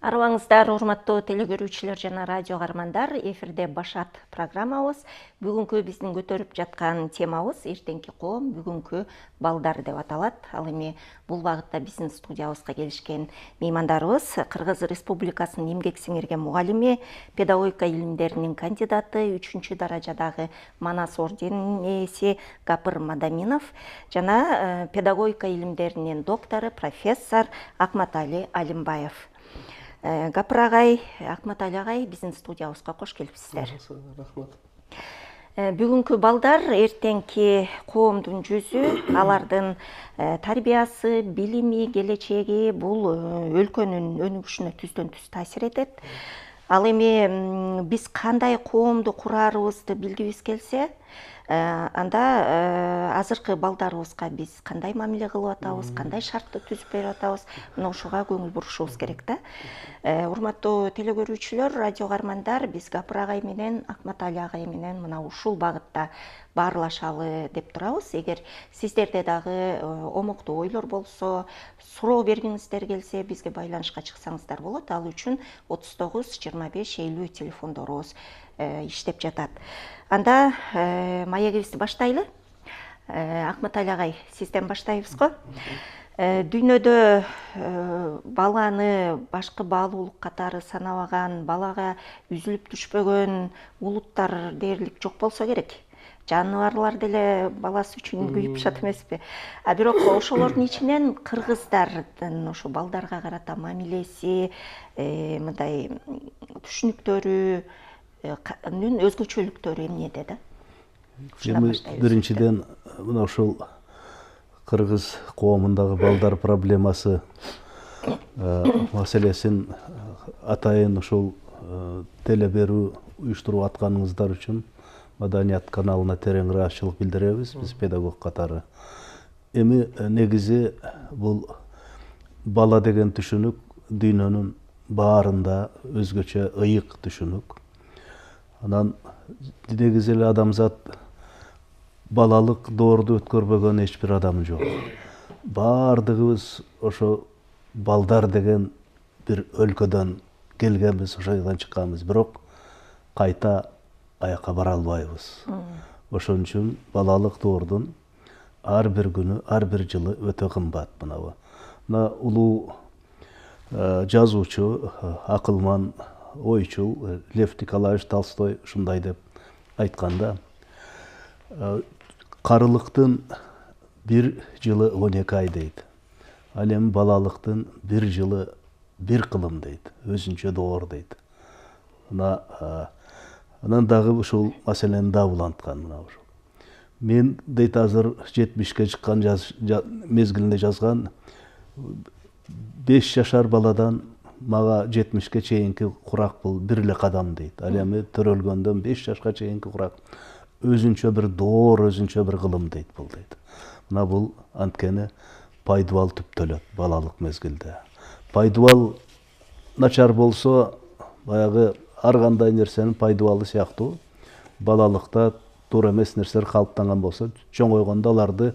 Арыбаңыздар, урматтуу телегөрүүчүлөр жана радио кармандар, эфирде Башат программабыз. Бүгүнкү биздин көтөрүп жаткан темабыз эртеңки коом, бүгүнкү балдар деп аталат. Ал эми бул багытта биздин студиябызга келишкен меймандарыбыз Кыргыз Республикасынын эмгек сиңирген мугалими, педагогика илимдеринин кандидаты, 3 даражадагы Манас орденинин ээси Гапыр Мадаминов жана педагогика илимдеринин доктору, профессор Акматали Алимбаев. Гапыр агай, Акматали агай, биздин студиябызга кош келипсиздер. Рахмат. Бүгүнкү балдар эртеңки коомдун жүзү, алардын тарбиясы, билими, келечеги бул өлкөнүн өнүгүшүнө түздөн түз таасир этет. Ал эми биз кандай коомду курарыбызды билгибиз келсе, анда азыркы балдарыбызга биз кандай мамиле кылып атабыз, кандай шартты түзүп берип атабыз, мына ушуга көңүл бурушубуз керек да. Урматтуу телегөрүүчүлөр, радио кармандар, биз Гапыр агай менен Акматали агай менен мына ушул багытта баарлашалы деп турабыз. Эгер сиздерде дагы омоктуу ойлор болсо, суроо бергиңиздер келсе, бизге байланышка чыксаңыздар болот. Ал үчүн 39 25 50 телефондорубуз иштеп жатат. Анда маегибизди баштайлы. Акматали агай, сизден баштайбыз го. Дүйнөдө баланы башкы баалуулук катары санабаган, балага үзүлүп түшпөгөн улуттар дээрлик жок болсо керек. Жаныбарлар деле баласы үчүн күйүп жатат эмеспи? А бирок ошолордун ичинен кыргыздардын ошо балдарга карата мамилеси, мындай түшүнүктөрүнүн өзгөчөлүктөрү эмнеде да? Биринчиден мына ушул кыргыз коомундагы балдар проблемасы маселесин атайын ушул теле берүү уюштуруп атканыңыздар үчүн Маданият каналына терең ыраазычылык билдиребиз, биз педагог катары. Эми негизи бул бала деген түшүнүк дүйнөнүн баарында өзгөчө ыйык түшүнүк. Анан негизи эле адамзат балалык доорду өткөрбөгөн эч бир адам жок. Баардыгыбыз ошо балдар деген бир өлкөдөн келгенбиз, ошол жактан чыкканбыз, бирок кайта аякка бара албайбыз. Ошон үчүн балалык доордун ар бир күнү, ар бир жылы өтө кымбат. Мына улуу жазуучу, акылман, ойчул Лев Николаевич Толстой ушундай деп айтканда, карылыктын бир жылы 12 ай дейт. Ал эми балалыктын бир жылы бир кылым дейт, өзүнчө доор дейт. Анан дагы ушул маселени да уланткан мына ушул. Мен дейт азыр 70ке чыккан мезгилинде жазган 5 жашар баладан мага 70ке чейинки курак бул бир эле кадам дейт. Ал эми төрөлгөндөн 5 жашка чейинки курак өзүнчө бир доор, өзүнчө бир кылым дейт бул дейт. Мына бул анткени пайдубал түптөлөт балалык мезгилде. Пайдубал начар болсо, баягы ар кандай нерсенин пайдубалы сыяктуу балалыкта туура эмес нерселер калыптанган болсо, чоңойгондо аларды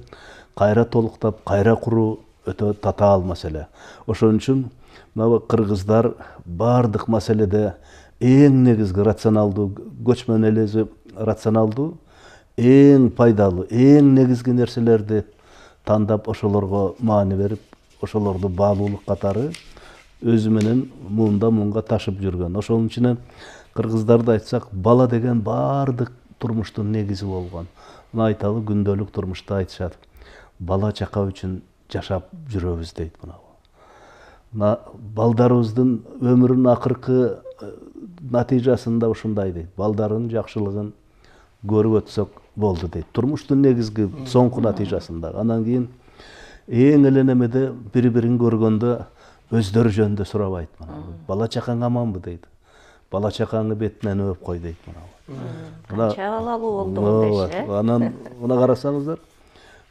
кайра толуктап, кайра куруу өтө татаал маселе. Ошон үчүн мына кыргыздар баардык маселеде эң негизги рационалдуу, көчмөн элези рационалдуу, эң пайдалуу, эң негизги нерселерди тандап ошолорго маани берип, ошолорду баалуулук катары өзү менен муунга ташып жүргөн. Ошонун үчүн кыргыздарды айтсак, бала деген баардык турмуштун негизи болгон. Мына айталы, күндөлүк турмушта айтышат. Бала чака үчүн жашап жүрөбүз дейт мына. Мына балдарыбыздын өмүрүнүн акыркы натыйжасында ушундай дейт. Балдардын жакшылыгын көрүп өтсөк болду дейт. Турмуштун негизги соңку натыйжасында. Анан кийин эң эле немеде бири-бирин көргөндө өздөрү жөнүндө сурабайт мына. Бала чакаң аманбы дейт. Бала чакаңы бетинен өп кой дейт мына. Канча балалуу болду деши. Анан мына карасаңыздар,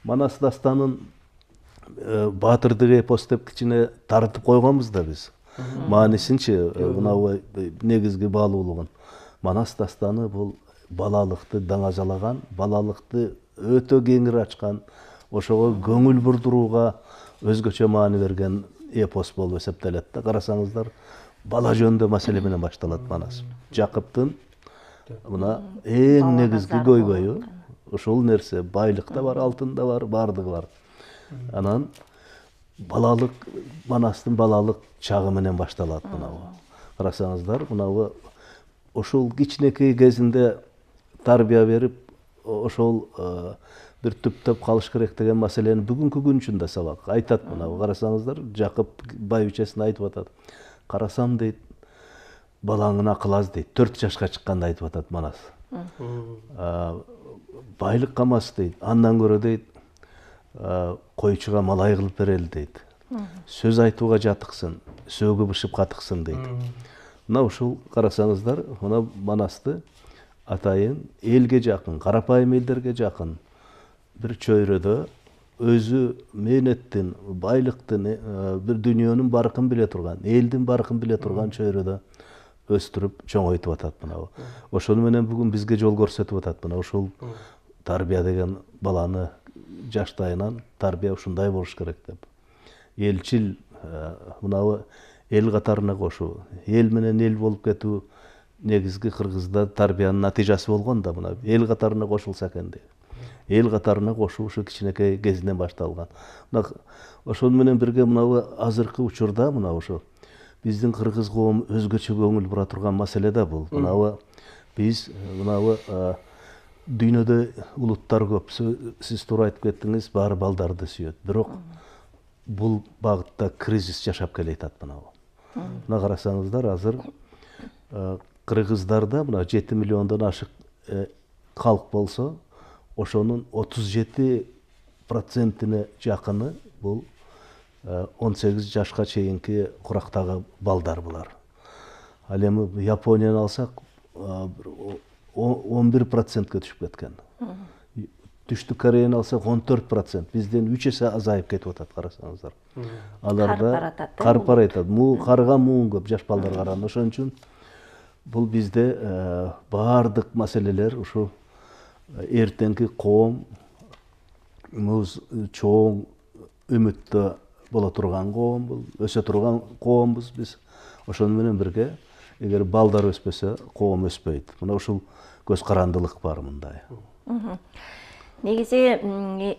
Манас дастанын баатырдык эпос деп кичине таратып койгонбуз да биз. Маанисинчи, мына негизги баалуулугун. Манас дастаны бул балалыкты даңазалаган, балалыкты өтө кеңир ачкан, ошого көңүл бурдурууга өзгөчө маани берген эпос болуп эсептелет да. Карасаңыздар, бала жөнүндө маселе менен башталат манас. Жакыптын мына эң негизги көйгөйү ошол нерсе. Байлык да бар, алтын да бар, баардыгы бар. Анан балалык, Манастын балалык чагы менен башталат мынабу. Карасаңыздар, мынабу ошол кичинекей кезинде тарбия берип, ошол бир түптөп калыш керек деген маселени бүгүнкү күн ичинде сабак айтат. Мынабу карасаңыздар, Жакып байбичесине айтып атат. Карасам дейт, балаңын акыл аз дейт. 4 жашка чыкканда айтып атат Манас. Байлык камас дейт. Андан көрө дейт, койчуга малай кылып берели дейт. Сөз айтууга жатыксын, сөөгү бышып катыксын дейт. Мына ушул карасаңыздар, мына Манасты атайын элге жакын, карапайым элдерге жакын бир чөйрөдө өзү мээнеттин, байлыктын, бир дүйнөнүн баркын биле турган, элдин баркын биле турган чөйрөдө өстүрүп чоңойтуп атат мынабу. Ошону менен бүгүн бизге жол көрсөтүп атат. Мына ушул тарбия деген баланы жаштайынан тарбия ушундай болуш керек деп. Элчил, мынабу эл катарына кошуу, эл менен эл болуп кетүү негизги кыргызда тарбиянын натыйжасы болгон да. Мына эл катарына кошулса экен деп. Эл катарына кошуу ушу кичинекей кезинен башталган. Мына ошол менен бирге мынабу азыркы учурда мына ошо биздин кыргыз коому өзгөчө көңүл бура турган маселе да бул. Мынабу биз мынабу дүйнөдө улуттар көп. Сиз туура айтып кеттиңиз, баары балдарды сүйөт. Бирок бул багытта кризис жашап келатат мынабу. Мына карасаңыздар, азыр кыргыздарда мына 7 миллиондон ашык калк болсо, ошонун 37%-ине жакыны бул 18 жашка чейинки курактагы балдар булар. Ал эми Японияны алсак, 11%-ке түшүп кеткен. Түштүк Кореяны алсак 14%, бизден 3 эсе азайып кетип атат карасаңыздар. Аларда карып баратат. Карыган муун көп жаш балдар караганда. Ошон үчүн бул бизде баардык маселелер ушу эртеңки коомубуз чоң үмүттө боло турган коом, бул өсө турган коомбуз биз. Ошону менен бирге, эгер балдар өспөсө, коом өспөйт. Мына ушул көз карандылык бар мындай. Негизи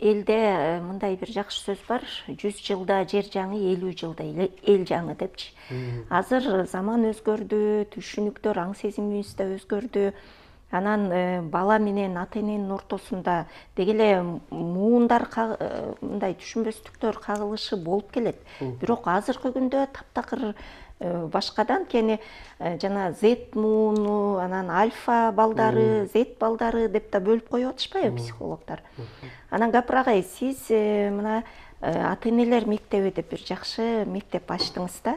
элде мындай бир жакшы сөз бар. 100 жылда жер жаңы, 50 жылда эл жаңы депчи. Азыр заман өзгөрдү, түшүнүктөр, аң сезимибиз да өзгөрдү. Анан бала менен ата эненин ортосунда деги эле муундар, мындай түшүнбөстүктөр кагылышы болуп келет. Бирок азыркы күндө таптакыр башкадан, кени жана Z мууну, анан альфа балдары, Z балдары деп да бөлүп коюп атышпайбы психологдор. Анан Гапыр агай, сиз мына ата энелер мектеби деп бир жакшы мектеп ачтыңыз да.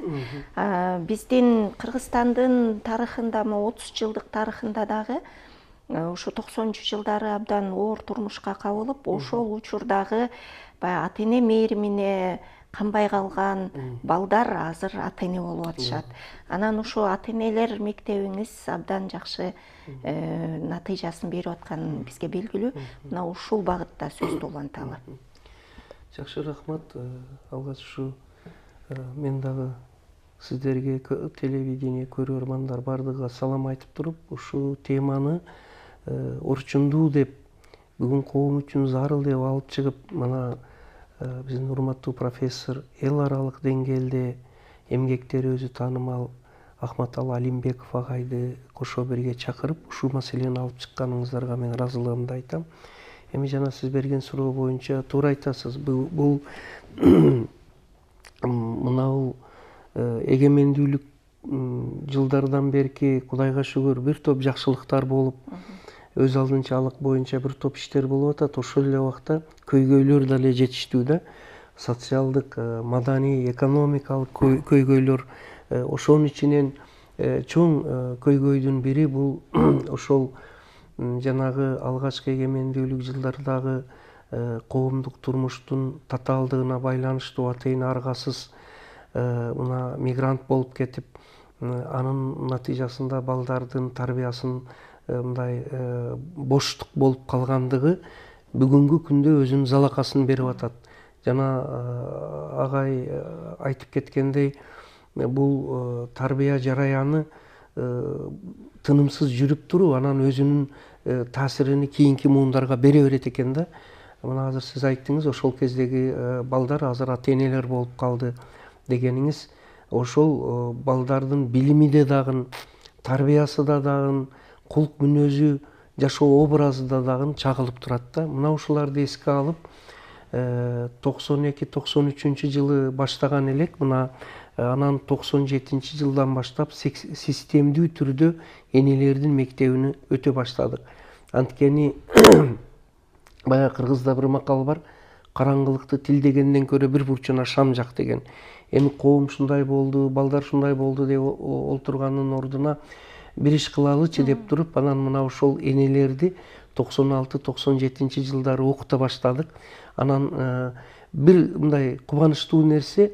Биздин Кыргызстандын тарыхында, 30 жылдык тарыхында дагы ушу 90-жылдары абдан оор турмушка кабылып, ошол учурдагы баягы ата эне мээримине канбай калган балдар азыр ата эне болуп атышат. Анан ушу ата энелер мектебиңиз абдан жакшы натыйжасын берип атканы бизге белгилүү. Мына ушул багытта сөздү уланталы. Жакшы, рахмат. Алгач ушу мен дагы сиздерге, телевидение көрөрмандар бардыгыга салам айтып туруп, ушул теманы орчундуу деп, бүгүн коом үчүн зарыл деп алып чыгып, мына биздин урматтуу профессор эл аралык деңгээлде эмгектери өзү таанымал Ахматалы Алимбеков агайды кошо бирге чакырып, ушул маселени алып чыкканыңыздарга мен ыраазылыгымды айтам. Эми жана сиз берген суроо боюнча туура айтасыз. Бул мынау эгемендүүлүк жылдардан берки, Кудайга шүгүр, бир топ жакшылыктар болуп, өз алдынча алык боюнча бир топ иштер болуп атат. Ошол эле убакта көйгөйлөр деле жетиштүү да. Социалдык, маданий, экономикалык көйгөйлөр. Ошонун ичинен чоң көйгөйдүн бири бул ошол жанагы алгачкы эгемендүүлүк жылдардагы коомдук турмуштун татаалдыгына байланыштуу атайын аргасыз мына мигрант болуп кетип, анын натыйжасында балдардын тарбиясын мындай боштук болуп калгандыгы бүгүнкү күндө өзүнүн залакасын берип атат. Жана агай айтып кеткендей, бул тарбия жараяны тынымсыз жүрүп туруп анан өзүнүн таасирини кийинки муундарга бере берет экен да. Мына азыр сиз айттыңыз, ошол кездеги балдар азыр ата энелер болуп калды дегениңиз, ошол балдардын билими да дагы, тарбиясы да дагы, кулк мүнөзү, жашоо образы да дагы чагылып турат да. Мына ушуларды эске алып 92-93 жылы баштаган элек, мына анан 97 жылдан баштап системдүү түрдө энелердин мектебине өтө баштадык. Анткени баягы кыргызда бир макал бар: караңгылыкты тилдегенден көрө бир бурчуна шам жак деген. Эми коом ушундай болду, балдар ушундай болду деп олтурганын ордуна бир иш кылалычы деп туруп, анан мына ошол энелерди 96-97 жылдары окута баштадык. Анан бир мындай кубанычтуу нерсе,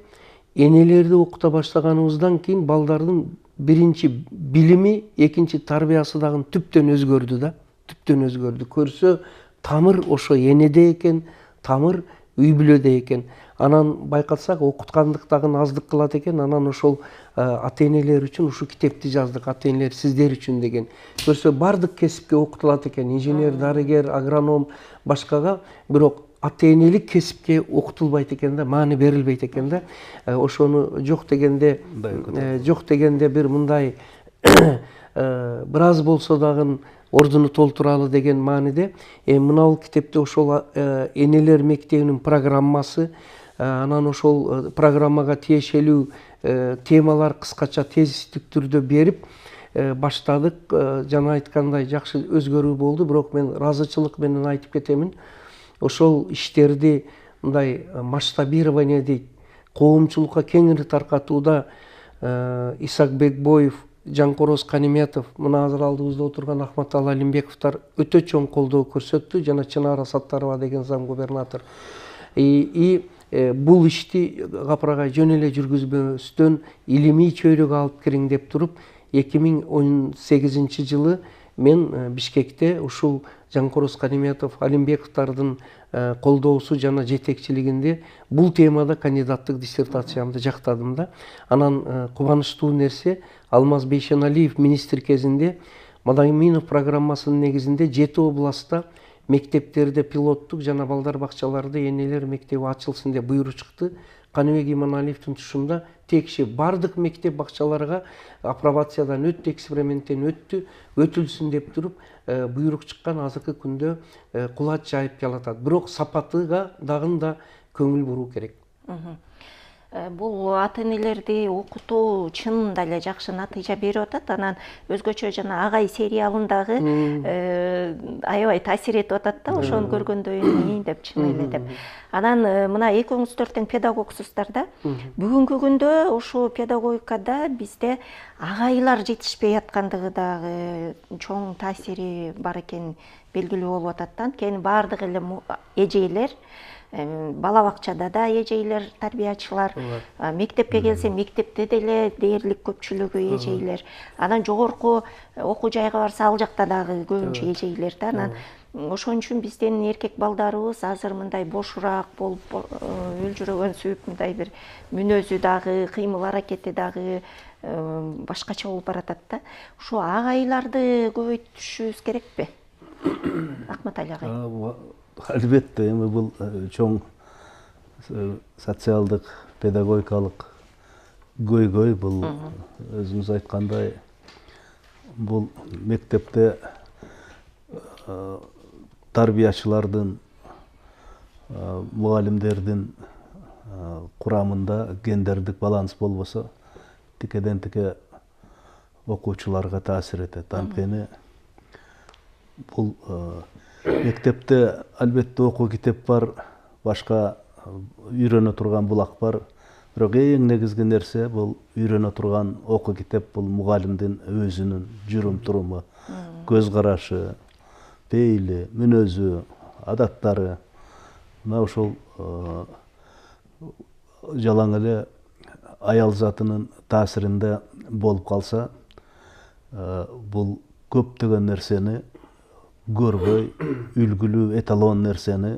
энелерди окута баштаганыбыздан кийин балдардын биринчи билими, экинчи тарбиясы дагы түптөн өзгөрдү да. Түптөн өзгөрдү. Көрсө, тамыр ошо энеде экен, тамыр үй бүлөдө экен. Анан байкасак, окуткандык дагы аздык кылат экен. Анан ошол ата энелер үчүн ушу китепти жаздык, ата энелер сиздер үчүн деген. Көрсө, бардык кесипке окутулат экен. Инженер, дарыгер, агроном, башкага. Бирок ата энелик кесипке окутулбайт экен да, маани берилбейт экен да. Ошону жок дегенде бир мындай бир аз болсо дагы ордуну толтуралы деген мааниде мына китепте ошол энелер мектебинин программасы, анан ошол программага тиешелүү темалар кыскача тезистик түрдө берип баштадык. Жана айткандай жакшы өзгөрүү болду, бирок мен ыраазычылык менен айтып кетемин. Ошол иштерди мындай масштабирование дейт, коомчулукка кеңири таркатууда Исак Бекбоев, Жанкороз Каниметов, мына азыр алдыбызда отурган Ахматалы Алимбековдор өтө чоң колдоо көрсөттү, жана Чынара Саттарова деген зам губернатор. Бул ишти Капырагай жөн эле жүргүзбөстөн илимий чөйрөгө алып кириң деп туруп, 2018 жылы мен Бишкекте ушул Жанкороз Каниметов, Алимбековдордун колдоосу жана жетекчилигинде бул темада кандидаттык диссертациямды жактадым да. Анан кубанычтуу нерсе, Алмаз Бейшеналиев министр кезинде Мадайминов программасынын негизинде 7 областта мектептерде пилоттук жана балдар бакчаларда энелер мектеби ачылсын деп буйрук чыкты. Каныбек Иманалиевдин тушунда текши бардык мектеп бакчаларга апробациядан өттү, эксперименттен өтүлсүн деп туруп буйрук чыккан. Азыркы күндө кулач жайып келатат. Бирок сапатыга дагы да көңүл буруу керек. Бул ата энелерди окутуу чынында эле жакшы натыйжа берип атат. Анан өзгөчө жана Агай сериалындагы аябай таасир этип атат да, ошону көргөндөн деп, чын эле деп. Анан мына экөөңүздөр тең педагогсуздар да. Бүгүнкү күндө ушу педагогикада бизде агайлар жетишпей аткандыгы дагы чоң таасири бар экен белгилүү болуп атат да. Анткени баардык эле эжелер, бала бакчада да эжейлер, тарбиячылар, мектепке келсе мектепте деле дээрлик көпчүлүгү эжейлер. Анан жогорку окуу жайга барса ал жакта дагы көбүнчө эжейлер да. Анан ошон үчүн биздин эркек балдарыбыз азыр мындай бошураак болуп, өлжүрөгөн сүйүп, мындай бир мүнөзү дагы, кыймыл аракети дагы башкача болуп баратат да. Ушу агайларды көбөйтүшүбүз керекпи? Акматали агай. Албетте, эми бул чоң социалдык, педагогикалык көйгөй. Бул өзүңүз айткандай, бул мектепте тарбиячылардын, мугалимдердин курамында гендердик баланс болбосо, тикеден тике окуучуларга таасир этет. Анткени бул мектепте албетте окуу китеп бар, башка үйрөнө турган булак бар. Бирок эң негизги нерсе бул үйрөнө турган окуу китеп бул мугалимдин өзүнүн жүрүм туруму, көз карашы, пейили, мүнөзү, адаттары. Мына ошол жалаң эле аял затынын таасиринде болуп калса, бул көптөгөн нерсени көрбөй, үлгүлүү эталон нерсени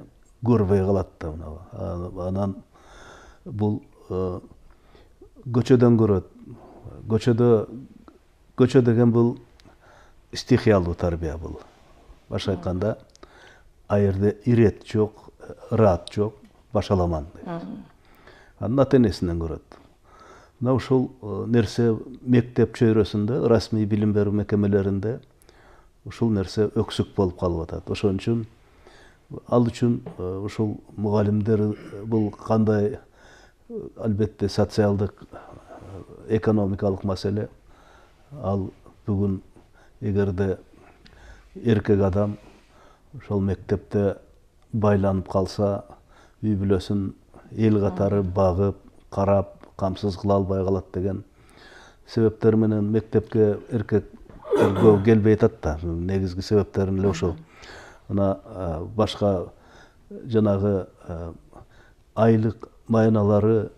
көрбөй калат да. Анан бул көчөдөн көрөт, көчө деген бул стихиялуу тарбия бул. Башка айтканда, аерде ирет жок, ырат жок, башаламан. Анын ата энесинен көрөт. Мына ушул нерсе мектеп чөйрөсүндө, расмий билим берүү мекемелеринде ушул нерсе өксүк болуп калып атат. Ошон үчүн ал үчүн ушул мугалимдер бул кандай албетте социалдык, экономикалык маселе. Ал бүгүн эгерде эркек адам ошол мектепте байланып калса, үй бүлөсүн эл катары багып, карап, камсыз кыла албай калат деген себептер менен мектепке эркек көп келбей атат да. Негизги себептерин эле ошол. Мына башка жанагы айлык маяналары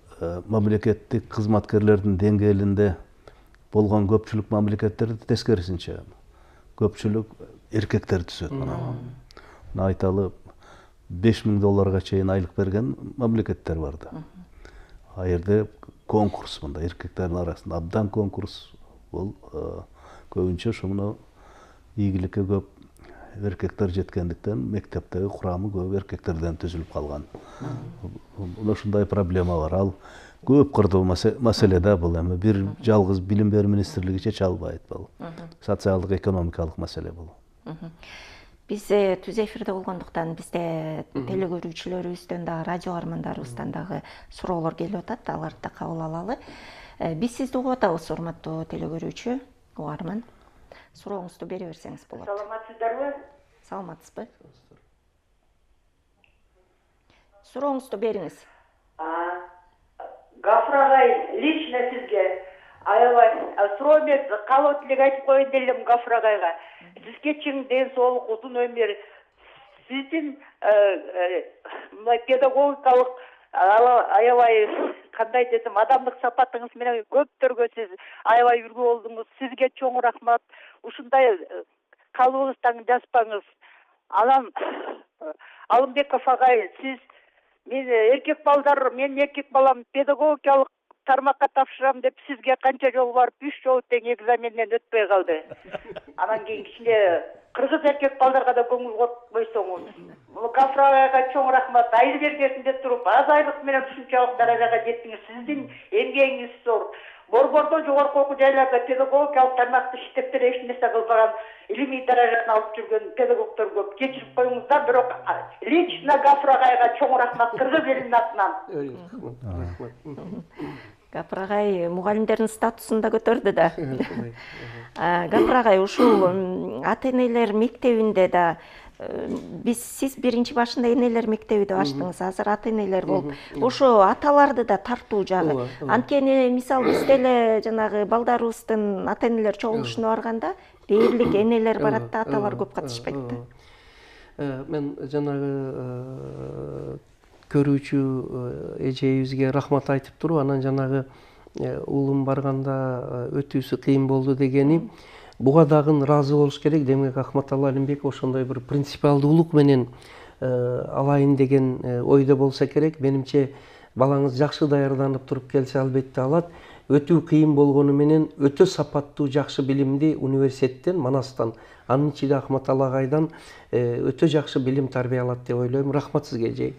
мамлекеттик кызматкерлердин деңгээлинде болгон көпчүлүк мамлекеттерде тескерисинче көпчүлүк эркектер түзөт. Мына айталы $5000 чейин айлык берген мамлекеттер бар да. А жерде конкурс мында эркектердин арасында абдан конкурс бул көбүнчө ошону ийгиликке көп эркектер жеткендиктен мектептеги курамы көп эркектерден түзүлүп калган. Ушундай проблема бар. Ал көп кырдуу маселе да бул. Эми бир жалгыз билим берүү министрлиги чече албайт бул. Социалдык, экономикалык маселе бул. Биз түз эфирде болгондуктан бизде теле көрүүчүлөрүбүздөн да, радио армандарыбыздан дагы суроолор келип атат, аларды да кабыл алалы. Биз сизди угуп атабыз, урматтуу теле көрүүчү, угарман. Сурооңузду бере берсеңиз болот. Саламатсыздарбы? Саламатсызбы? Сурооңузду бериңиз. Гафур агай, лично сизге аябай суроо эмес, каалоо тилек айтып коеюн делем Гафур агайга. Сизге чың ден соолук, узун өмүр. Сиздин мындай педагогикалык аябай кандай десем, адамдык сапатыңыз менен көптөргө сиз аябай үлгү болдуңуз. Сизге чоң рахмат. Ушундай калыбыңыздан жазпаңыз. Анан Алымбеков агай, сиз мен эркек балдар, мен эркек балам педагогикалык тармакка тапшырам деп сизге канча жолу барып 3 жолу тең экзаменден өтпөй калды. Анан кийин кичине кыргыз эркек балдарга да көңүл койсоңуз. Гафур агайга чоң рахмат. Айыл бергесинде туруп, аз айлык менен ушунчалык даражага жеттиңиз. Сиздин эмгегиңиз зор. Борбордо жогорку окуу жайларда педагогикалык тармакты иштеп деле эч нерсе кылбаган, илимий даражаны алып жүргөн педагогдор көп. Кечирип коюңуздар, бирок лично Гафур агайга чоң рахмат кыргыз элинин атынан. Гафур агай мугалимдердин статусун да көтөрдү да. Гафур агай, ушул ата энелер мектебинде да сиз биринчи башында энелер мектеби деп ачтыңыз, азыр ата энелер болуп, ошо аталарды да тартуу жагы. Анткени мисалы бизде эле жанагы балдарыбыздын ата энелер чогулушуна барганда дээрлик энелер барат да, аталар көп катышпайт да. Мен жанагы көрүүчү эжебизге рахмат айтып туруп, анан жанагы уулум барганда өтүүсү кыйын болду дегени, буга дагы ыраазы болуш керек. Демек Ахматалы Алимбеков ошондой бир принципиалдуулук менен алайын деген ойдо болсо керек. Менимче балаңыз жакшы даярданып туруп келсе, албетте алат. Өтүү кыйын болгону менен өтө сапаттуу жакшы билимди университеттен, Манастан, анын ичинде Ахматалы агайдан өтө жакшы билим тарбия алат деп ойлойм. Рахмат сизге эже.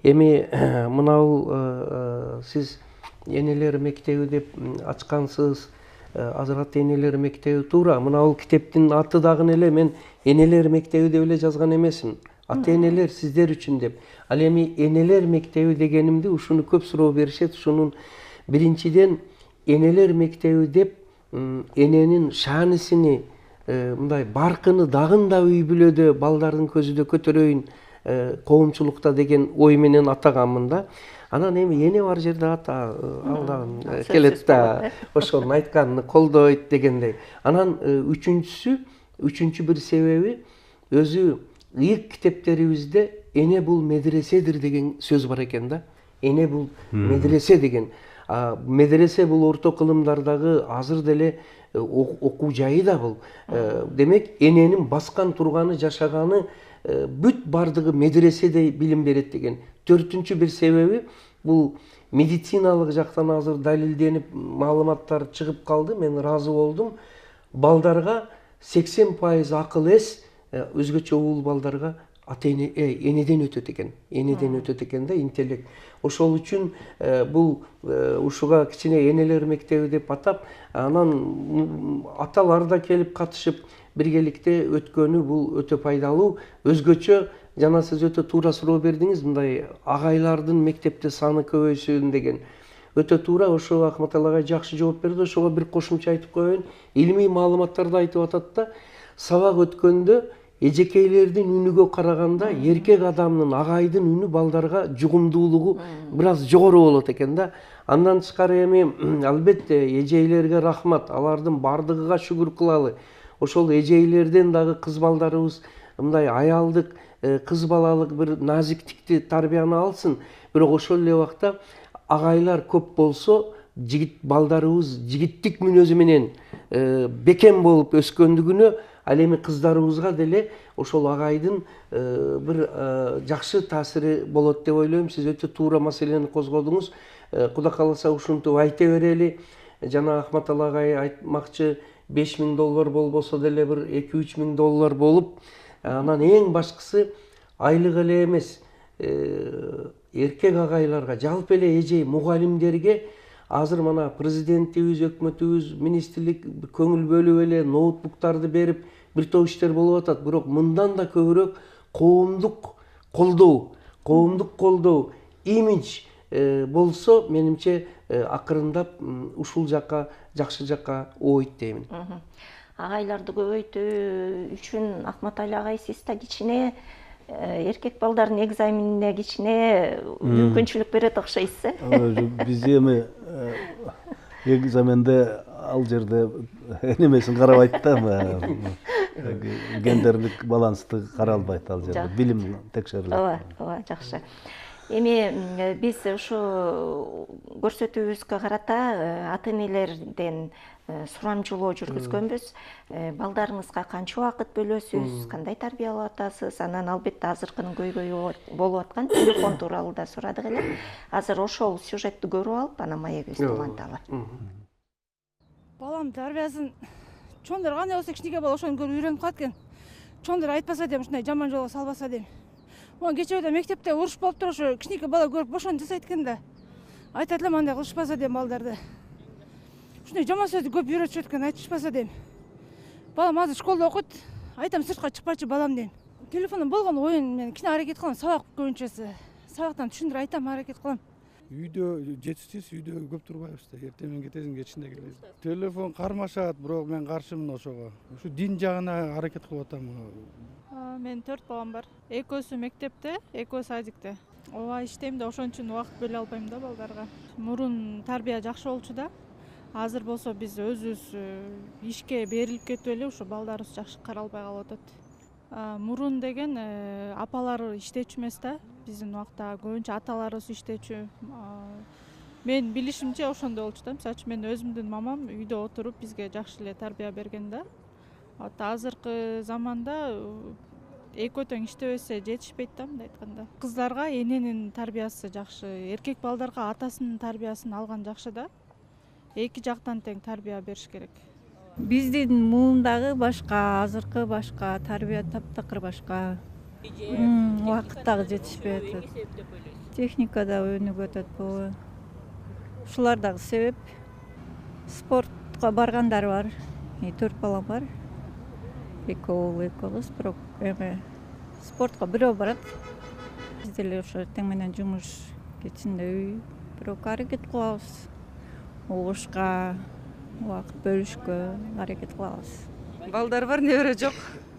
Эми мынау сиз энелер мектеби деп ачкансыз. Азырат энелер мектеби туура. Мына бул китептин аты дагы эле мен энелер мектеби деп эле жазган эмесмин. Ата энелер сиздер үчүн деп. Ал эми энелер мектеби дегенимди ушуну көп суроо беришет. Ушунун биринчиден энелер мектеби деп эненин шаанисини, мындай баркыны дагы да үй бүлөдө балдардын көзүндө көтөрөйүн коомчулукта деген ой менен атаганмын да. Анан эми эне бар жерде ата алдан келет да, ошонун айтканын колдойт дегендей. Анан үчүнчү бир себеби, өзү ыйык китептерибизде эне бул медреседир деген сөз бар экен да. Эне бул медресе деген. Медресе бул орто кылымдардагы азыр деле окуу жайы да бул. Демек эненин баскан турганы, жашаганы бүт бардыгы медреседей билим берет деген. Төртүнчү бир себеби, бул медициналык жактан азыр далилденип маалыматтар чыгып калды. Мен ыраазы болдум. Балдарга 80% акыл эс өзгөчө уул балдарга энеден өтөт экен. Энеден өтөт экен да интеллект. Ошол үчүн бул ушуга кичине энелер мектеби деп атап, анан аталар да келип катышып биргеликте өткөнү бул өтө пайдалуу. Өзгөчө жана сиз өтө туура суроо бердиңиз, мындай агайлардын мектепте саны көбөйсүн деген. Өтө туура, ошо Акматал агай жакшы жооп берди. Ошого бир кошумча айтып коеюн. Илимий маалыматтарды айтып атат да, сабак өткөндө эжекейлердин үнүгө караганда эркек адамдын, агайдын үнү балдарга жугумдуулугу бир аз жогору болот экен да. Андан тышкары эми албетте эжейлерге рахмат, алардын бардыгыга шүгүр кылалы. Ошол эжейлерден дагы кыз балдарыбыз мындай аялдык, кыз балалык бир назиктикти, тарбияны алсын. Бирок ошол эле убакта агайлар көп болсо, жигит балдарыбыз жигиттик мүнөзү менен бекем болуп өскөндүгүнө, ал эми кыздарыбызга деле ошол агайдын бир жакшы таасири болот деп ойлойм. Сиз өтө туура маселени козгодуңуз. Кудай кааласа ушинтип айта берели. Жана Акматал агай айтмакчы, $5000 болбосо деле бир $2-3 000 болуп, анан эң башкысы айлык эле эмес, эркек агайларга, жалпы эле эже мугалимдерге азыр мана президентибиз, өкмөтүбүз, министрлик көңүл бөлүп эле ноутбуктарды берип бир топ иштер болуп атат. Бирок мындан да көбүрөөк коомдук колдоо, имидж болсо, менимче акырындап ушул жакка, жакшы жакка ойт деймин. Агайларды көбөйтүү үчүн Акматал агай сиз да кичине эркек балдардын экзаменине кичине мүмкүнчүлүк берет окшойсуз. Биз эми экзаменде ал жерде немесин карабайт да, гендерлик балансты каралбайт ал жерде, билим текшерилет. Ооба, жакшы. Эми биз ушу көрсөтүүбүзгө карата ата энелерден сурамжылоо жүргүзгөнбүз. Балдарыңызга канча убакыт бөлөсүз, кандай тарбиялап атасыз? Анан албетте азыркынын көйгөйү болуп аткан телефон тууралуу да сурадык эле. Азыр ошол сюжетти көрүп алып, анан маегибизди уланталы. Балам тарбиясын чоңдор кандай болсо кичинекей бала ошону көрүп үйрөнүп калат экен. Чоңдор айтпаса дейм, ушундай жаман жолго салбаса дейм. Могу кечээ мектепте уруш болуп туруп, ошо кичинекей бала көрүп бошонуп жасайт экен да. Айтат элем андай кылышпаса дейм балдарды. Ушундай жаман сөздү көп үйрөтүшөт экен, айтышпаса дейм. Балам азыр школда окуйт. Айтам, сыртка чыкпачы балам дейм. Телефондон болгон оюн мен кичине аракет кылам, сабак көбүнчөсү. Сабактан түшүндүрүп айтам, аракет кылам. Үйдө жетишсиз, үйдө көп турбайбыз да. Эртең менен кетесиң, кечинде келесиң. Телефон кармашат, бирок мен каршымын ошого. Ушу дин жагына аракет кылып атам. Мен 4 балам бар. Экөөсү мектепте, экөөсү садикте. Ооба, иштейм да, ошон үчүн убакыт бөлө албайм да балдарга. Мурун тарбия жакшы болчу да. Азыр болсо биз өзүбүз ишке берилип кетип эле ушу балдарыбыз жакшы каралбай калып атат. Мурун деген апалары иштечү эмес да. Биздин убакта көбүнчө аталарыбыз иштечү. Мен билишимче ошондой болчу да. Мисалы үчүн мен өзүмдүн мамам үйдө отуруп бизге жакшы эле тарбия берген да. Азыркы заманда экөө тең иштебесе жетишпейт да, мындай айтканда. Кыздарга эненин тарбиясы жакшы, эркек балдарга атасынын тарбиясын алган жакшы да. Эки жактан тең тарбия бериш керек. Биздин муундагы башка, азыркы башка, тарбия таптакыр башка. Убакыт дагы жетишпей атат. Техника да өнүгүп атат болбойбу. Ушулар дагы себеп. Спортко баргандар бар. 4 балам бар. 2 уул, 2 кыз, бирок эми спортко бирөө барат. Биз деле ошо тең менен жумуш, кечинде үй, бирок аракет кылабыз. Угушка, убакыт бөлүшкө аракет кылабыз. Балдар бар, небере жок.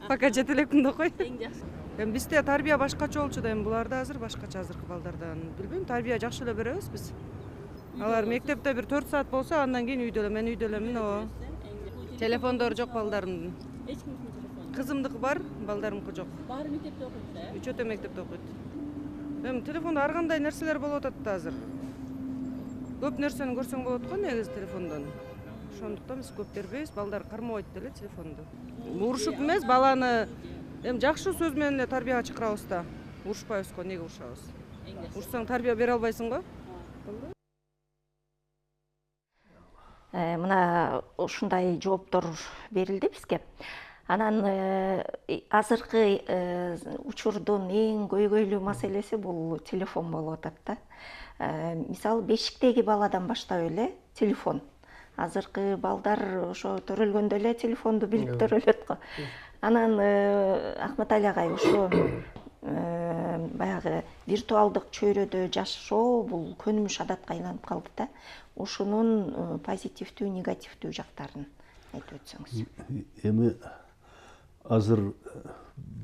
Пока жете элекмин да кой. Эми бизде тарбия башкача болчу да, эми буларда азыр башкача, азыркы балдардан. Билбейм, тарбия жакшы эле беребиз биз. Алар мектепте бир 4 саат болсо, андан кийин үйдө эле, мен үйдө элемин, ооба. Телефондору жок балдарымдын. Кызымдыкы бар, балдарымдыкы жок. Баары мектепте окуйт да? Үчөөтө мектепте окуйт. Эми телефондо ар кандай нерселер болуп атат да азыр. Көп нерсени көрсөң болот го негизи телефондон. Ошондуктан биз көп бербейбиз, балдар кармабайт деле телефонду. Урушуп эмес, баланы эми жакшы сөз менен эле тарбияга чакырабыз да. Урушпайбыз го, эмнеге урушабыз? Урушсаң тарбия бере албайсың го. болду. Мына ушундай жооптор берилди бизге. Анан азыркы учурдун эң көйгөйлүү маселеси бул телефон болуп атат да. Мисалы бешиктеги баладан баштап эле телефон. Азыркы балдар ошо төрөлгөндө эле телефонду билип төрөлөт го. Анан Ахматали агай ошо баягы виртуалдык чөйрөдө жашоо бул көнүмүш адатка айланып калды да. Ошонун позитивдүү, негативдүү жактарын айтып өтсөңүз. Эми азыр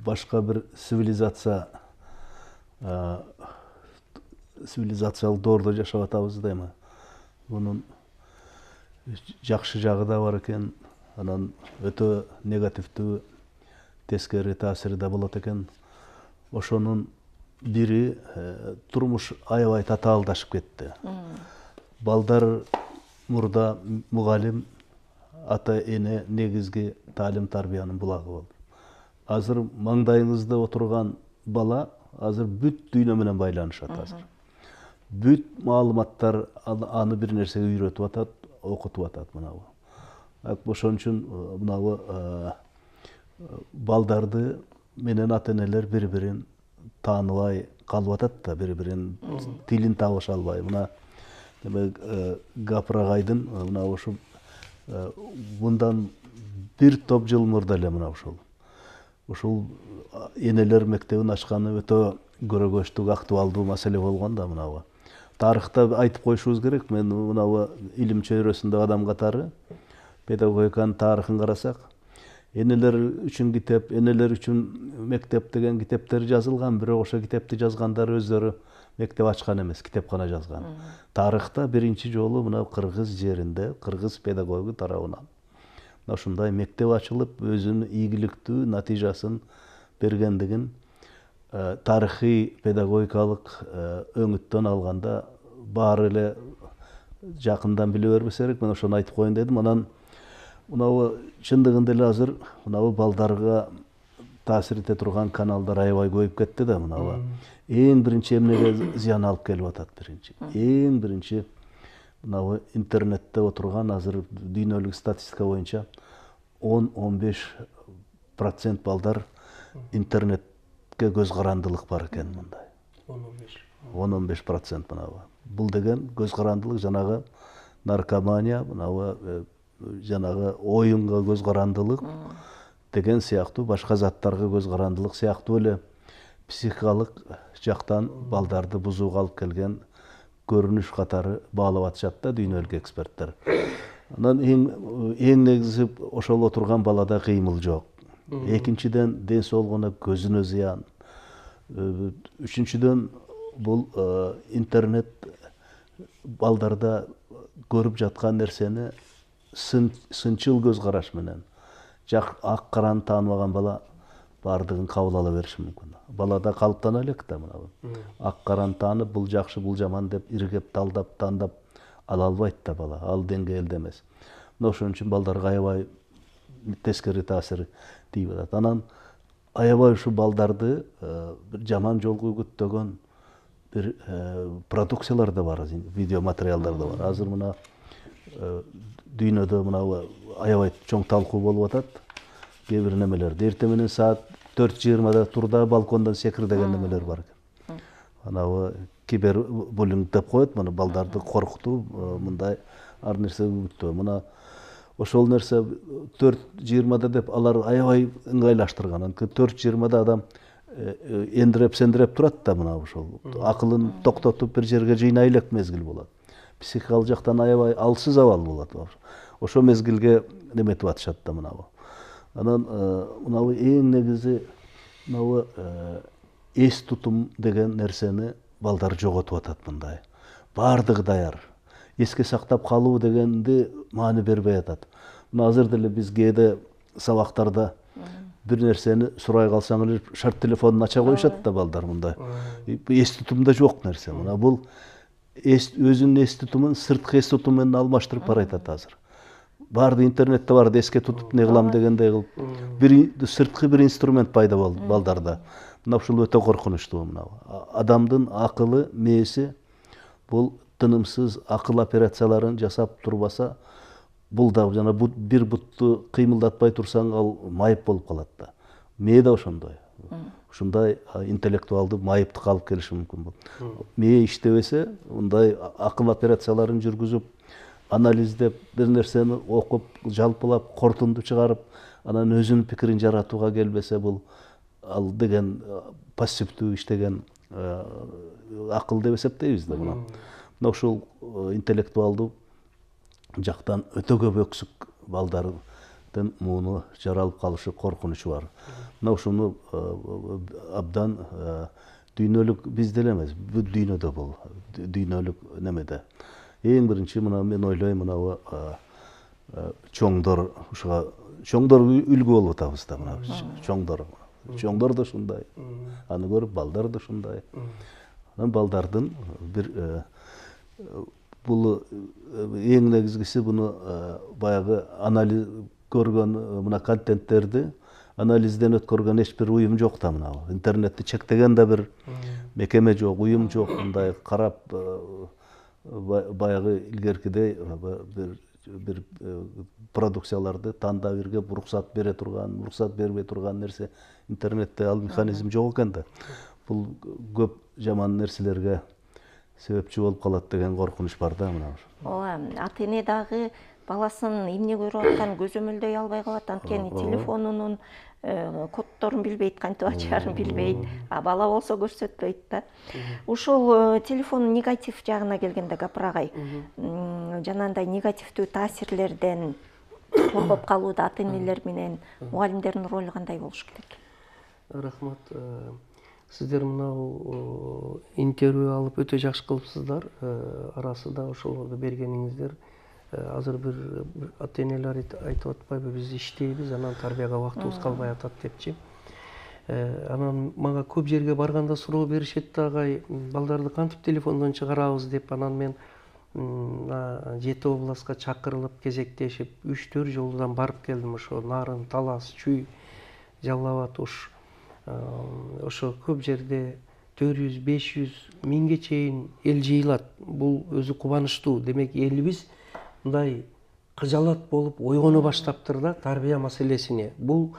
башка бир цивилизациялык доордо жашап атабыз да эми. Мунун жакшы жагы да бар экен, анан өтө негативдүү тескери таасири да болот экен. Ошонун бири турмуш аябай татаалдашып кетти. Балдар мурда мугалим, ата эне негизги таалим тарбиянын булагы болду. Азыр маңдайыңызда отурган бала азыр бүт дүйнө менен байланышат азыр. Бүт маалыматтар аны бир нерсеге үйрөтүп атат, окутуп атат мынабу. Ошон үчүн мынабу балдарды менен ата энелер бири-бирин тааныбай калып атат да, бири-бирин тилин табыша албай. Мына Гапыр агайдын мына ушул мындан бир топ жыл мурда эле мына ушул энелер мектебин ачканы өтө көрөгөчтүк, актуалдуу маселе болгон да мынабу. Тарыхта айтып коюшубуз керек. Мен мынабу илим чөйрөсүндө адам катары педагогиканын тарыхын карасак, энелер үчүн китеп, энелер үчүн мектеп деген китептер жазылган, бирок ошо китепти жазгандар өздөрү мектеп ачкан эмес, китепкана жазган. Тарыхта биринчи жолу мына кыргыз жеринде, кыргыз педагогу тарабынан ушундай мектеп ачылып, өзүнүн ийгиликтүү натыйжасын бергендигин тарыхый педагогикалык өңүттөн алганда баары эле жакындан биле бербесе керек. Мен ошону айтып коеюн дедим. Анан мынабу чындыгында эле азыр мынабу балдарга таасир эте турган каналдар аябай көбөйүп кетти да мынабу. Эң биринчи эмнеге зыян алып келип атат биринчи. Эң биринчи мынабу интернетте отурган азыр дүйнөлүк статистика боюнча 10-15% балдар интернетке көз карандылык бар экен мындай. 10-15% мынабу. Бул деген көз карандылык жанагы наркомания, мынабу жанагы оюнга көз карандылык деген сыяктуу, башка заттарга көз карандылык сыяктуу эле психикалык жактан балдарды бузууга алып келген көрүнүш катары баалап атышат да дүйнөлүк эксперттер. Анан эң негизи ошол отурган балада кыймыл жок. Экинчиден ден соолугуна көзүнө зыян. Үчүнчүдөн бул интернет балдарда көрүп жаткан нерсени сынчыл көз караш менен ак караны тааныбаган бала бардыгын кабыл ала бериши мүмкүн. Балада калыптана элек да мына. Ак караны таанып, бул жакшы, бул жаман деп иргеп, талдап, тандап ала албайт да бала. Ал деңгээлде эмес. Мына ошон үчүн балдарга аябай тескери таасир тийип атат. Анан аябай ушу балдарды бир жаман жолго үгүттөгөн бир продукциялар да бар, видео материалдар да бар. Азыр мына дүйнөдө мына аябай чоң талкуу болуп атат. Кээ бир немелерди эртең менен саат 4:20 турда балкондон секир деген немелер бар экен. Анабы кибербуллинг деп коет, мына балдарды коркутуу, мындай ар нерсе үгүттөө. Мына ошол нерсе 4:20 деп алар аябай ыңгайлаштырган. Анткени 4:20 адам эндиреп-сендиреп турат да мына ошол. Акылын токтотуп бир жерге жыйнай элек мезгил болот. Психикалык жактан аябай алсыз абал болот. Ошо мезгилге неметип атышат да мынабу. Анан мынабу эң негизи мынабу эс тутум деген нерсени балдар жоготуп атат мындай. Бардыгы даяр. Эске сактап калуу дегенди маани бербей атат. Мына азыр деле биз кээде сабактарда бир нерсени сурай калсаң эле шарт телефонун ача коюшат да балдар мындай. Эс тутумда жок нерсе. Мына бул өзүнүн эс тутумун сырткы эс тутум менен алмаштырып баратат азыр. Барды интернетте барды эске тутуп не кылам дегендей кылып бир сырткы бир инструмент пайда болду балдарда. Мына ушул өтө коркунучтуу мына. Адамдын акылы, мээси бул тынымсыз акыл операцияларын жасап турбаса, бул да жана бир бутту кыймылдатпай турсаң ал майып болуп калат да. Мээ да ошондой. Ушундай интеллектуалдуу майыптык алып келиши мүмкүн бул. Мээ иштебесе, мындай акыл операцияларын жүргүзүп, анализдеп, бир нерсени окуп, жалпылап, корутунду чыгарып, анан өзүнүн пикирин жаратууга келбесе, бул ал деген пассивдүү иштеген акыл деп эсептейбиз да мына. Мына ушул интеллектуалдуу жактан өтө көп өксүк балдардын мууну жаралып калышы коркунучу бар. Мына ушуну абдан дүйнөлүк бизде эле эмес, бул дүйнөдө бул, дүйнөлүк немеде. Эң биринчи мына мен ойлойм, мына чоңдор, ушуга чоңдор үлгү болуп атабыз да мына чоңдор. Чоңдор да ушундай. Аны көрүп балдар да ушундай. Анан балдардын бир бул эң негизгиси буну баягы анализ көргөн мына контенттерди анализден өткөргөн эч бир уюм жок да мына. Интернетти чектеген да бир мекеме жок, уюм жок. Мындай карап баягы илгеркидей бир продукцияларды тандап иргеп уруксат бере турган, уруксат бербей турган нерсе интернетте ал механизм жок экен да. Бул көп жаман нерселерге себепчи болуп калат деген коркунуч бар да мына. Ооба, ата эне дагы баласын эмне көрүп атканын көзөмөлдөй албай калат, анткени телефонунун коддорун билбейт, кантип ачаарын билбейт, а бала болсо көрсөтпөйт да. Ушул телефондун негатив жагына келгенде Гапыр агай, жанагындай негативдүү таасирлерден коргоп калууда ата энелер менен мугалимдердин ролу кандай болуш керек? Рахмат. Сиздер мынау интервью алып өтө жакшы кылыпсыздар. Арасында ошолорду бергениңиздер. Азыр бир ата энелер айтып атпайбы, биз иштейбиз, анан тарбияга убактыбыз калбай атат депчи. Анан мага көп жерге барганда суроо беришет да, агай, балдарды кантип телефондон чыгарабыз деп. Анан мен 7 областка чакырылып, кезектешип, 3-4 жолдан барып келдим. Ошо Нарын, Талас, Чүй, Жалал Абад, ошо көп жерде 400, 500, 1000ге чейин эл жыйылат. Бул өзү кубанычтуу. Демек элибиз мындай кыжалат болуп ойгоно баштаптыр да тарбия маселесине. Бул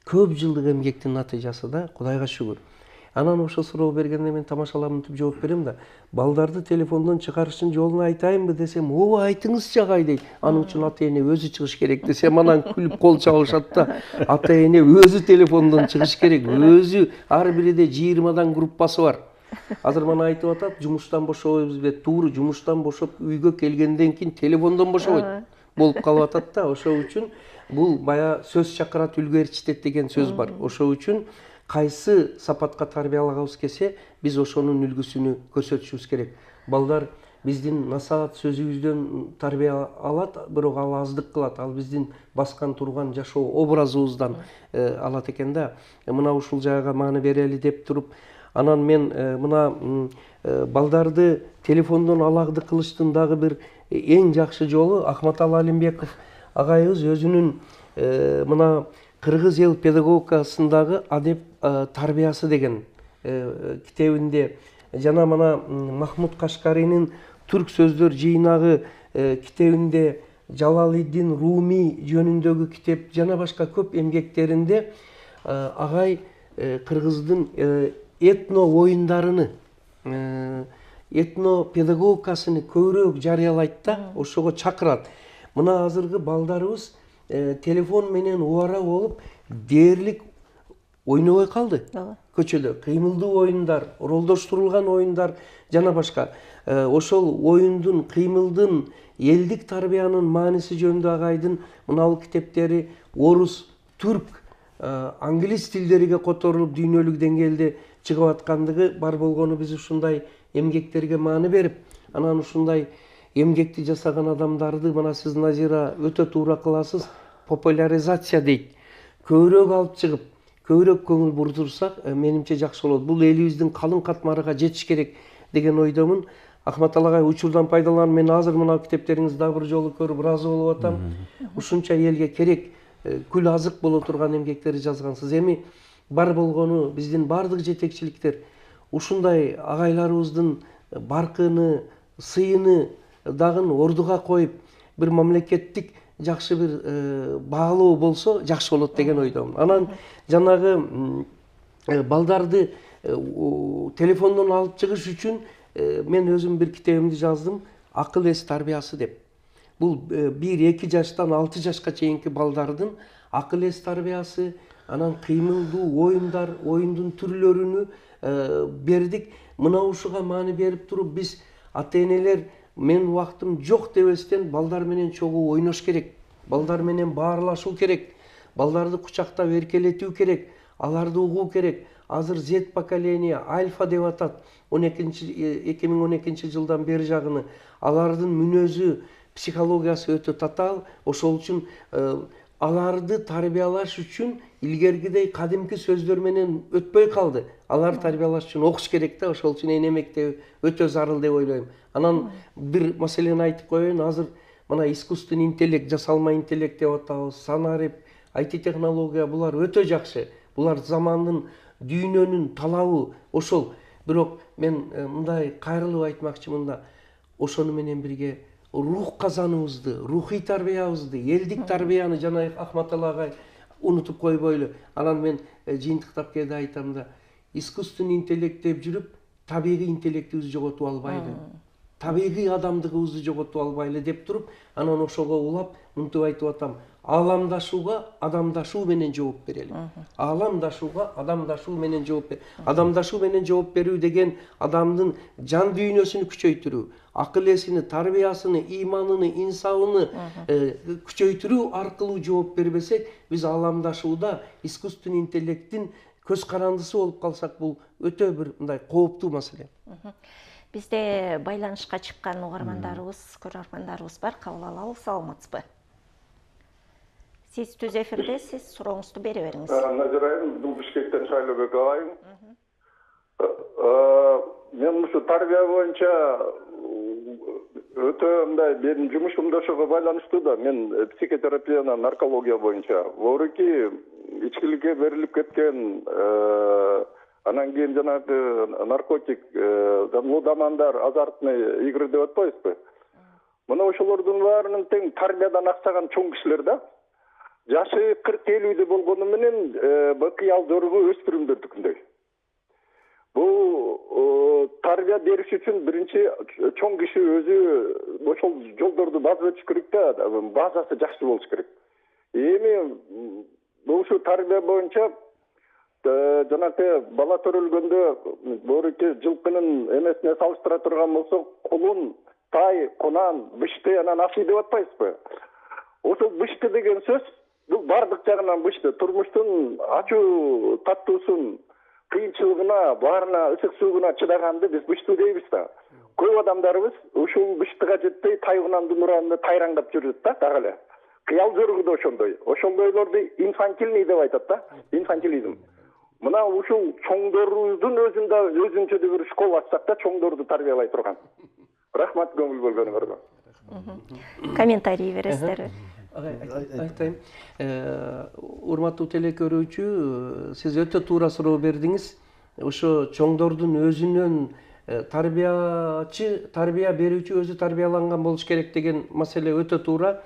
көп жылдык эмгектин натыйжасы да, Кудайга шүгүр. Анан ошо суроо бергенде мен тамашаланып жооп берем да, балдарды телефондон чыгарыштын жолун айтайынбы десем, ооба айтыңызчы агай дейт. Анын үчүн ата эне өзү чыгыш керек десем, анан күлүп кол чабышат да. Ата эне өзү телефондон чыгыш керек, өзү ар бирде 20дан группасы бар. Азыр мана айтып атат, жумуштан бошобойбуз деп, туура жумуштан бошоп үйгө келгенден кийин телефондон бошобойт болуп калып атат да. Ошо үчүн бул бая сөз чакырат үлгү ээрчитет деген сөз бар. Ошо үчүн кайсы сапатка тарбиялагыбыз келсе, биз ошонун үлгүсүнү көрсөтүшүбүз керек. Балдар биздин насаат сөзүбүздөн тарбия алат, бирок ал аздык кылат. Ал биздин баскан турган жашоо образыбыздан алат экен да. Мына ушул жайга маани берели деп туруп, анан мен мына балдарды телефондон алагды кылыштын дагы бир эң жакшы жолу Ахматалы Алимбеков агайыбыз өзүнүн мына Кыргыз эл педагогикасындагы адеп тарбиясы деген китебинде, жана мына Махмуд Кашкаринин түрк сөздөр жыйнагы китебинде, Жалалиддин Руми жөнүндөгү китеп, жана башка көп эмгектеринде агай кыргыздын этно оюндарыны, этно педагогикасыны көбүрөөк жарыялайт да, ошого чакырат. Мына азыркы балдарыбыз телефон менен убара болуп дээрлик ойнобой калды. Көчөдө кыймылдуу оюндар, ролдоштурулган оюндар жана башка. Ошол оюндун, кыймылдын, элдик тарбиянын мааниси жөнүндө агайдын мына бул китептери орус, түрк, англис тилдериге которулуп дүйнөлүк деңгээлде чыгып аткандыгы бар болгону биз ушундай эмгектерге маани берип, анан ушундай эмгекти жасаган адамдарды мына сиз Назира өтө туура кыласыз, популяризация дейт. Көбүрөөк алып чыгып, көбүрөөк көңүл бурдурсак, менимче жакшы болот. Бул элибиздин калың катмарыга жетиш керек деген ойдомун. Ахматалы агай, учурдан пайдаланып, мен азыр мына китептериңизди дагы бир жолу көрүп ыраазы болуп атам. Ушунча элге керек күл азык боло турган эмгектерди жазгансыз. Эми бар болгону биздин бардык жетекчиликтер ушундай агайларыбыздын баркыны, сыйыны дагы ордуга коюп бир мамлекеттик жакшы бир баалоо болсо жакшы болот деген ойдомун. Анан жанагы балдарды телефондон алып чыгыш үчүн мен өзүм бир китебимди жаздым, акыл эс тарбиясы деп. Бул 1-2 жаштан 6 жашка чейинки балдардын акыл эс тарбиясы, анан кыймылдуу оюндар, оюндун түрлөрүнү бердик. Мына ушуга маани берип туруп биз ата-энелер мен убактым жок дебестен балдар менен чогуу ойнош керек. Балдар менен баарлашуу керек. Балдарды кучактап эркелетүү керек. Аларды угуу керек. Азыр Z поколение, альфа деп атат. 2012 жылдан бери жагыны. Алардын мүнөзү, психологиясы өтө татаал. Ошол үчүн аларды тарбиялаш үчүн илгергидей кадимки сөздөр менен өтпөй калды. Алар тарбиялаш үчүн окуш керек да, ошол үчүн эне мектеби өтө зарыл деп ойлойм. Анан бир маселени айтып коеюн. Азыр мына искусственный интеллект, жасалма интеллект деп атабыз, санарип, IT технология булар өтө жакшы. Булар замандын, дүйнөнүн талабы ошол. Бирок мен мындай кайрылып айтмакчымын да, ошону менен бирге рух казаныбызды, рухий тарбиябызды, элдик тарбияны жана Ахматалы агай унутуп койбойлу. Анан мен жыйынтыктап кээде айтам да, искусственный интеллект деп жүрүп, табигый интеллектибизди жоготуп албайлы. Табигый адамдыгыбызды жоготуп албайлы деп туруп, анан ошого улап, мынтип айтып атам. Ааламдашууга адамдашуу менен жооп берели. Ааламдашууга адамдашуу менен жооп берели. Адамдашуу менен жооп берүү деген адамдын жан дүйнөсүнү күчөйтүрүү, акыл эсини, тарбиясыны, иманыны, инсабыны күчөйтүрүү аркылуу жооп бербесек, биз ааламдашууда искусственный интеллекттин көз карандысы болуп калсак, бул өтө бир мындай кооптуу маселе. Бизде байланышка чыккан угармандарыбыз, көрөрмандарыбыз бар, кабыл алалы, саламатсызбы? Сиз түз эфирдесиз, сурооңузду бере бериңиз. Назира айым, бул Бишкектен Шайлообек агайым. Мен ушу тарбия боюнча өтө мындай менин жумушумда ошого байланыштуу да. Мен психотерапия, наркология боюнча. Орки ичкиликке берилип кеткен, анан кийин жанагы наркотик, лудомандар, азартный игры деп атпайбызбы? Мына ошолордун баарынын тең тарбиядан аксаган чоң кишилер да. Жашы 40-50 болгону менен кыял зоругу өспүрүмдөрдүкүндөй. Бул тарбия бериш үчүн биринчи чоң киши өзү ошол жолдорду басып өтүш керек да, базасы жакшы болуш керек. Эми ушу тарбия боюнча жанагы бала төрөлгөндө борки жылкынын эмесине салыштыра турган болсок, кулун, тай, кунан, бышты, анан асый деп атпайбызбы? Ошол бышты деген сөз бул бардык жагынан бышты. Турмуштун ачуу таттуусун, кыйынчылыгына, баарына, ысык суугуна чыдаганды биз бышты дейбиз да. Көп адамдарыбыз ушул быштыга жетпей тайгунандын уранында тайраңдап жүрөт да, дагы эле. Кыял жоругу да ошондой. Ошондойлорду инфантильный деп айтат да, инфантилизм. Мына ушул чоңдорубуздун өзүнчө бир школа ачсак да, чоңдорду тарбиялай турган. Рахмат көңүл бөлгөнүңөргө. Комментарий бересиздерби? Айтайын. Урматтуу телекөрүүчү, сиз өтө туура суроо бердиңиз. Ошо чоңдордун өзүнөн тарбиячы, тарбия берүүчү өзү тарбияланган болуш керек деген маселе өтө туура.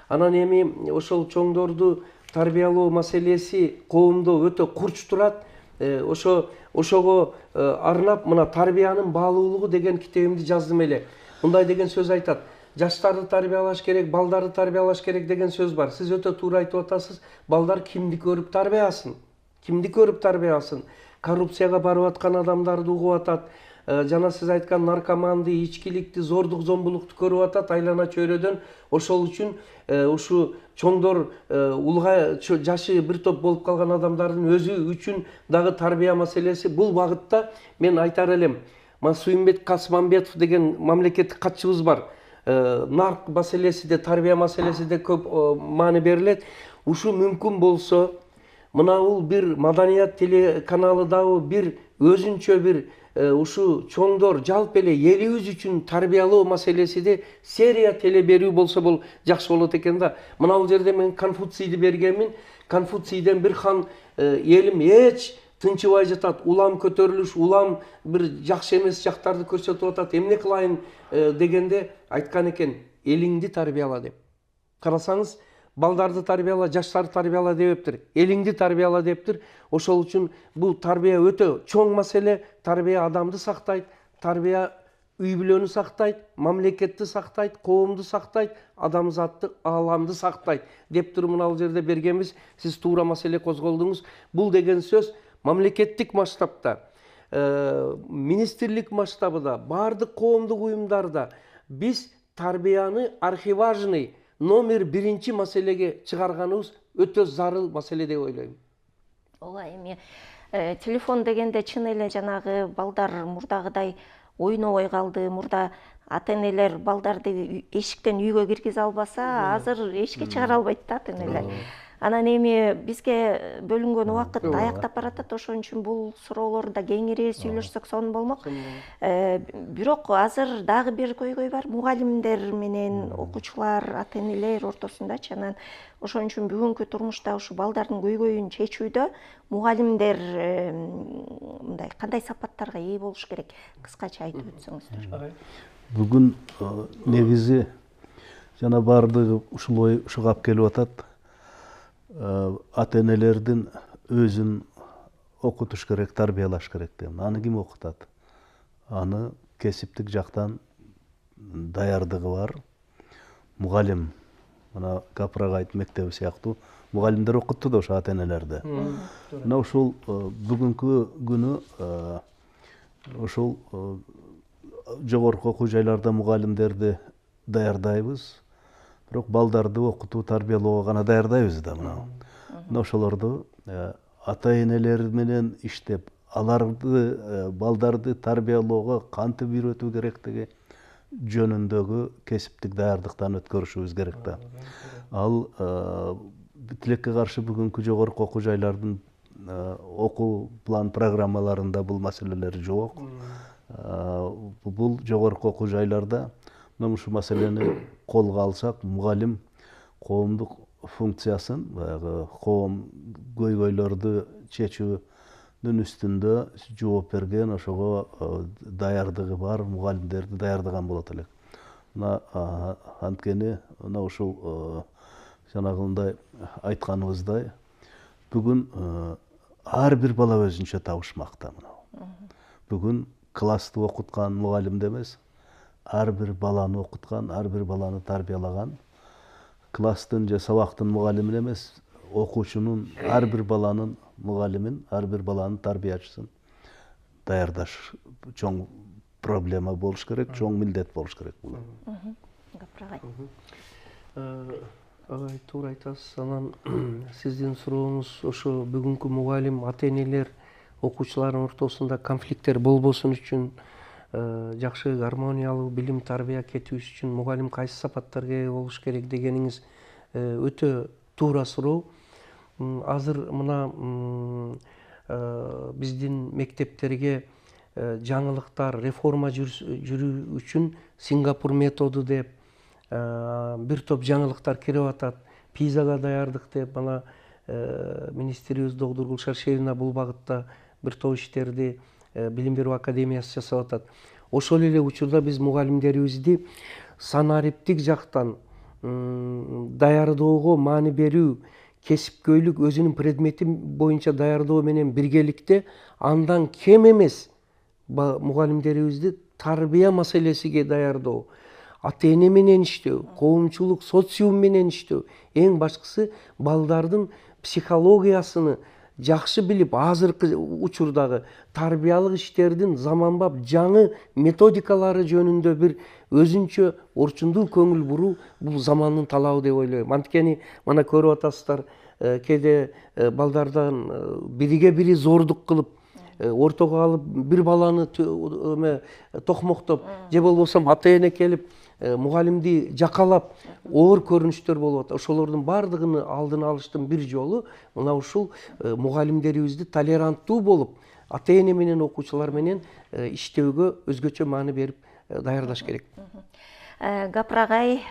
Анан эми ошол чоңдорду тарбиялоо маселеси коомдо өтө курч турат. Ошого арнап мына тарбиянын баалуулугу деген китебимди жаздым эле. Мындай деген сөз айтат. Жаштарды тарбиялаш керек, балдарды тарбиялаш керек деген сөз бар. Сиз өтө туура айтып атасыз. Балдар кимди көрүп тарбиясын? Кимди көрүп тарбиясын? Коррупцияга барып аткан адамдарды угуп атат. Жана сиз айткан наркоманды, ичкиликти, зордук, зомбулукту көрүп атат айлана чөйрөдөн. Ошол үчүн ушу чоңдор жашы бир топ болуп калган адамдардын өзү үчүн дагы тарбия маселеси бул багытта мен айтар элем. Суймбет Касмамбетов деген мамлекеттик катчыбыз бар. Нарк маселесиде, тарбия маселесиде көп маани берилет. Ушу мүмкүн болсо, мына бул бир маданият телеканалы дагы бир өзүнчө бир ушу чоңдор жалпы эле элибиз үчүн тарбиялоо маселесиде серия теле берүү болсо бул жакшы болот экен да. Мына бул жерде мен Конфуцийди бергенмин. Конфуцийден бир хан элим эч тынчыбай жатат, улам көтөрүлүш, улам бир жакшы эмес жактарды көрсөтүп атат, эмне кылайын дегенде айткан экен, элиңди тарбияла деп. Карасаңыз, балдарды тарбияла, жаштарды тарбияла дептир, элиңди тарбияла дептир. Ошол үчүн бул тарбия өтө чоң маселе. Тарбия адамды сактайт, тарбия үй бүлөнү сактайт, мамлекетти сактайт, коомду сактайт, адамзатты, ааламды сактайт деп туруп мына жерде бергенбиз. Сиз туура маселе козголдуңуз. Бул деген сөз мамлекеттик масштабта, министрлик масштабында, бардык коомдук уюмдарда биз тарбияны архиважный номер 1 маселеге чыгарганыбыз өтө зарыл маселе деп ойлойм. Ооба, эми телефон дегенде чын эле жанагы балдар мурдагыдай ойнобой калды. Мурда ата-энелер балдарды эшиктен үйгө киргизе албаса, азыр эшикке чыгара албайт да ата-энелер. Анан эми бизге бөлүнгөн убакыт аяктап баратат, ошон үчүн бул суроолорду да кеңири сүйлөшсөк сонун болмок. Бирок азыр дагы бир көйгөй бар, мугалимдер менен окуучулар, ата-энелер ортосундачы. Анан ошон үчүн бүгүнкү турмушта ушу балдардын көйгөйүн чечүүдө мугалимдер мындай кандай сапаттарга ээ болуш керек? Кыскача айтып өтсөңүздөр. Бүгүн негизи жана бардыгы ушул ой ушуга келип атат. Ата-энелердин өзүн окутуш керек, тарбиялаш керек дейм. Аны ким окутат? Аны кесиптик жактан даярдыгы бар мугалим. Мына Капрагайт мектеби сыяктуу мугалимдер окутту да ошо ата-энелерди. Мына ушул бүгүнкү күнү ошол жогорку окуу жайларда мугалимдерди даярдайбыз. Бирок балдарды окутуу, тарбиялоого гана даярдайбыз да мына. Мына ошолорду ата-энелер менен иштеп, аларды балдарды тарбиялоого кантип үйрөтүү керектиги жөнүндөгү кесиптик даярдыктан өткөрүшүбүз керек да. Ал тилекке каршы бүгүнкү жогорку окуу жайлардын окуу план программаларында бул маселелер жок. Бул жогорку окуу жайларда мына ушул маселени колго алсак, мугалим коомдук функциясын, баягы коом көйгөйлөрдү чечүүнүн үстүндө жооп берген, ошого даярдыгы бар мугалимдерди даярдаган болот элек. Мына анткени мына ушул жанагындай айтканыбыздай бүгүн ар бир бала өзүнчө табышмакта мына. Бүгүн классты окуткан мугалимде эмес, ар бир баланы окуткан, ар бир баланы тарбиялаган, класстын же сабактын мугалимин эмес, окуучунун, ар бир баланын мугалимин, ар бир баланын тарбиячысын даярдаш чоң проблема болуш керек, чоң милдет болуш керек бул. Агай, туура айтасыз. Анан сиздин сурооңуз ошо бүгүнкү мугалим, ата-энелер, окуучулардын ортосунда конфликттер болбосун үчүн, жакшы гармониялуу билим тарбия кетиш үчүн мугалим кайсы сапаттарга ээ болуш керек дегениңиз өтө туура суроо. Азыр мына биздин мектептерге жаңылыктар, реформа жүрүү үчүн Сингапур методу деп бир топ жаңылыктар кирип атат. Пизага даярдык деп мына министрибиз доктор Гулшар Шерина бул багытта бир топ иштерди билим берүү академиясы жасап атат. Ошол эле учурда биз мугалимдерибизди санариптик жактан даярдоого маани берүү, кесипкөйлүк өзүнүн предмети боюнча даярдоо менен биргеликте андан кем эмес мугалимдерибизди тарбия маселесиге даярдоо, ата-эне менен иштөө, коомчулук, социум менен иштөө, эң башкысы балдардын психологиясыны жакшы билип, азыркы учурдагы тарбиялык иштердин заманбап жаңы методикалары жөнүндө бир өзүнчө орчундуу көңүл буруу бул замандын талабы деп ойлойм. Анткени мына көрүп атасыздар, кээде балдардан бириге бири зордук кылып, ортого алып бир баланы токмоктоп, же болбосо ата-эне келип мугалимди жакалап оор көрүнүштөр болуп атат. Ошолордун бардыгын алдын алыштын бир жолу мына ушул мугалимдерибизди толеранттуу болуп, ата-эне менен окуучулар менен иштөөгө өзгөчө маани берип даярдаш керек. Гапыр агай,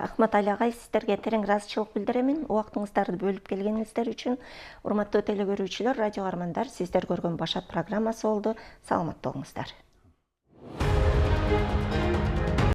Акмат Али агай, сиздерге терең ыраазычылык билдиремин. Убактыңыздарды бөлүп келгениңиздер үчүн. Урматтуу телекөрүүчүлөр, радио каармандар, сиздер көргөн Башат программасы болду. Саламатта болуңуздар.